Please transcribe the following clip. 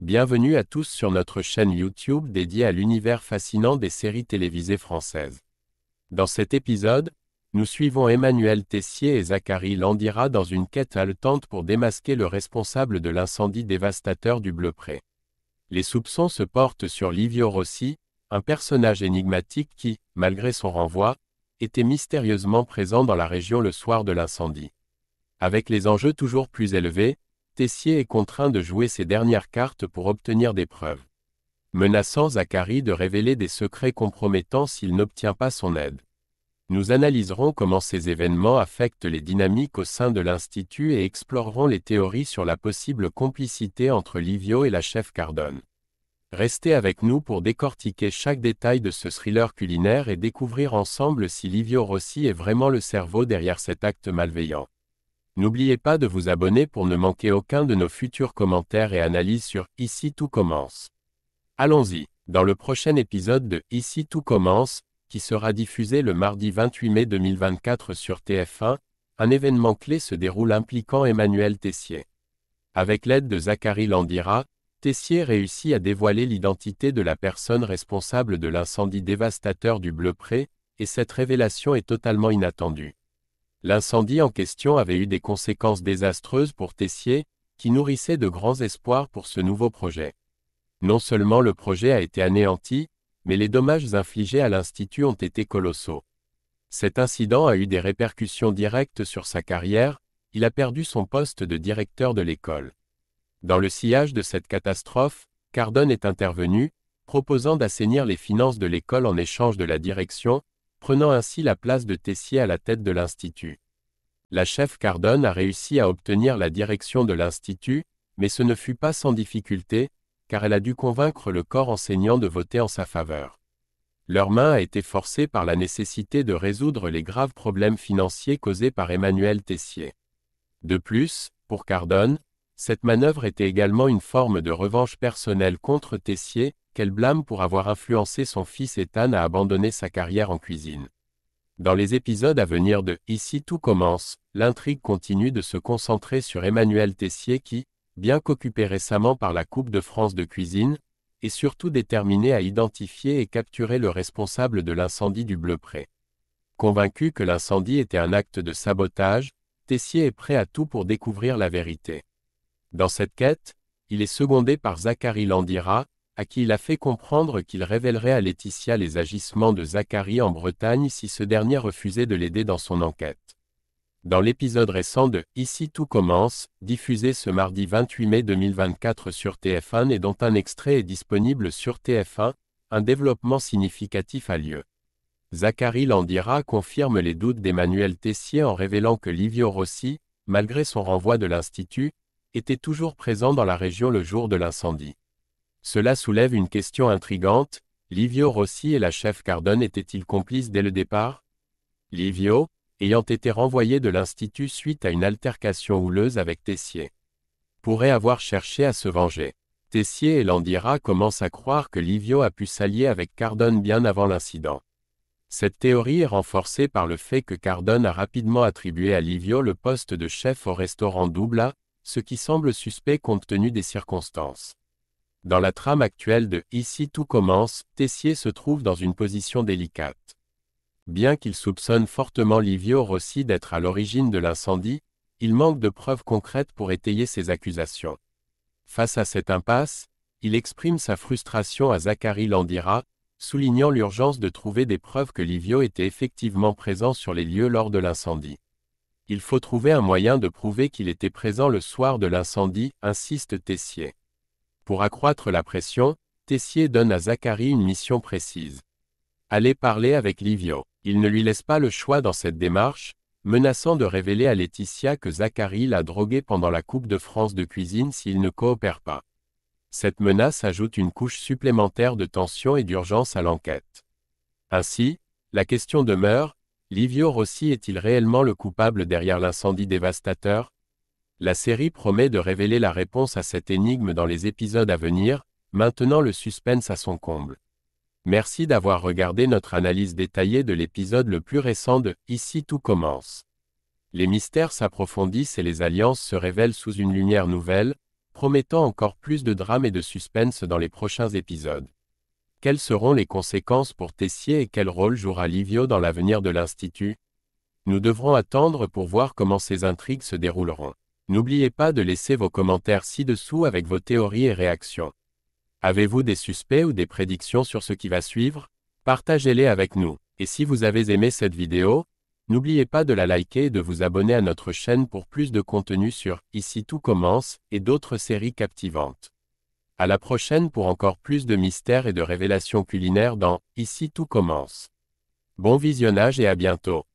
Bienvenue à tous sur notre chaîne YouTube dédiée à l'univers fascinant des séries télévisées françaises. Dans cet épisode, nous suivons Emmanuel Tessier et Zacharie Landira dans une quête haletante pour démasquer le responsable de l'incendie dévastateur du Bleupré. Les soupçons se portent sur Livio Rossi, un personnage énigmatique qui, malgré son renvoi, était mystérieusement présent dans la région le soir de l'incendie. Avec les enjeux toujours plus élevés, Tessier est contraint de jouer ses dernières cartes pour obtenir des preuves, menaçant Zacharie de révéler des secrets compromettants s'il n'obtient pas son aide. Nous analyserons comment ces événements affectent les dynamiques au sein de l'Institut et explorerons les théories sur la possible complicité entre Livio et la chef Cardone. Restez avec nous pour décortiquer chaque détail de ce thriller culinaire et découvrir ensemble si Livio Rossi est vraiment le cerveau derrière cet acte malveillant. N'oubliez pas de vous abonner pour ne manquer aucun de nos futurs commentaires et analyses sur Ici tout commence. Allons-y, dans le prochain épisode de Ici tout commence, qui sera diffusé le mardi 28 mai 2024 sur TF1, un événement clé se déroule impliquant Emmanuel Tessier. Avec l'aide de Zacharie Landira, Tessier réussit à dévoiler l'identité de la personne responsable de l'incendie dévastateur du Bleupré, et cette révélation est totalement inattendue. L'incendie en question avait eu des conséquences désastreuses pour Tessier, qui nourrissait de grands espoirs pour ce nouveau projet. Non seulement le projet a été anéanti, mais les dommages infligés à l'Institut ont été colossaux. Cet incident a eu des répercussions directes sur sa carrière, il a perdu son poste de directeur de l'école. Dans le sillage de cette catastrophe, Cardone est intervenu, proposant d'assainir les finances de l'école en échange de la direction, prenant ainsi la place de Tessier à la tête de l'Institut. La chef Cardone a réussi à obtenir la direction de l'Institut, mais ce ne fut pas sans difficulté, car elle a dû convaincre le corps enseignant de voter en sa faveur. Leur main a été forcée par la nécessité de résoudre les graves problèmes financiers causés par Emmanuel Tessier. De plus, pour Cardone, cette manœuvre était également une forme de revanche personnelle contre Tessier, qu'elle blâme pour avoir influencé son fils Ethan à abandonner sa carrière en cuisine. Dans les épisodes à venir de Ici tout commence, l'intrigue continue de se concentrer sur Emmanuel Tessier qui, bien qu'occupé récemment par la Coupe de France de cuisine, est surtout déterminé à identifier et capturer le responsable de l'incendie du Bleupré. Convaincu que l'incendie était un acte de sabotage, Tessier est prêt à tout pour découvrir la vérité. Dans cette quête, il est secondé par Zacharie Landira, à qui il a fait comprendre qu'il révélerait à Laetitia les agissements de Zacharie en Bretagne si ce dernier refusait de l'aider dans son enquête. Dans l'épisode récent de Ici tout commence, diffusé ce mardi 28 mai 2024 sur TF1 et dont un extrait est disponible sur TF1, un développement significatif a lieu. Zacharie Landira confirme les doutes d'Emmanuel Tessier en révélant que Livio Rossi, malgré son renvoi de l'Institut, était toujours présent dans la région le jour de l'incendie. Cela soulève une question intrigante, Livio Rossi et la chef Cardone étaient-ils complices dès le départ? Livio, ayant été renvoyé de l'Institut suite à une altercation houleuse avec Tessier, pourrait avoir cherché à se venger. Tessier et Landira commencent à croire que Livio a pu s'allier avec Cardone bien avant l'incident. Cette théorie est renforcée par le fait que Cardone a rapidement attribué à Livio le poste de chef au restaurant Doubla, ce qui semble suspect compte tenu des circonstances. Dans la trame actuelle de Ici tout commence, Tessier se trouve dans une position délicate. Bien qu'il soupçonne fortement Livio Rossi d'être à l'origine de l'incendie, il manque de preuves concrètes pour étayer ses accusations. Face à cette impasse, il exprime sa frustration à Zacharie Landira, soulignant l'urgence de trouver des preuves que Livio était effectivement présent sur les lieux lors de l'incendie. Il faut trouver un moyen de prouver qu'il était présent le soir de l'incendie, insiste Tessier. Pour accroître la pression, Tessier donne à Zacharie une mission précise. Aller parler avec Livio. Il ne lui laisse pas le choix dans cette démarche, menaçant de révéler à Laetitia que Zacharie l'a drogué pendant la Coupe de France de cuisine s'il ne coopère pas. Cette menace ajoute une couche supplémentaire de tension et d'urgence à l'enquête. Ainsi, la question demeure, Livio Rossi est-il réellement le coupable derrière l'incendie dévastateur? La série promet de révéler la réponse à cette énigme dans les épisodes à venir, maintenant le suspense à son comble. Merci d'avoir regardé notre analyse détaillée de l'épisode le plus récent de Ici tout commence. Les mystères s'approfondissent et les alliances se révèlent sous une lumière nouvelle, promettant encore plus de drame et de suspense dans les prochains épisodes. Quelles seront les conséquences pour Tessier et quel rôle jouera Livio dans l'avenir de l'Institut? Nous devrons attendre pour voir comment ces intrigues se dérouleront. N'oubliez pas de laisser vos commentaires ci-dessous avec vos théories et réactions. Avez-vous des suspects ou des prédictions sur ce qui va suivre? Partagez-les avec nous. Et si vous avez aimé cette vidéo, n'oubliez pas de la liker et de vous abonner à notre chaîne pour plus de contenu sur Ici tout commence et d'autres séries captivantes. À la prochaine pour encore plus de mystères et de révélations culinaires dans Ici tout commence. Bon visionnage et à bientôt.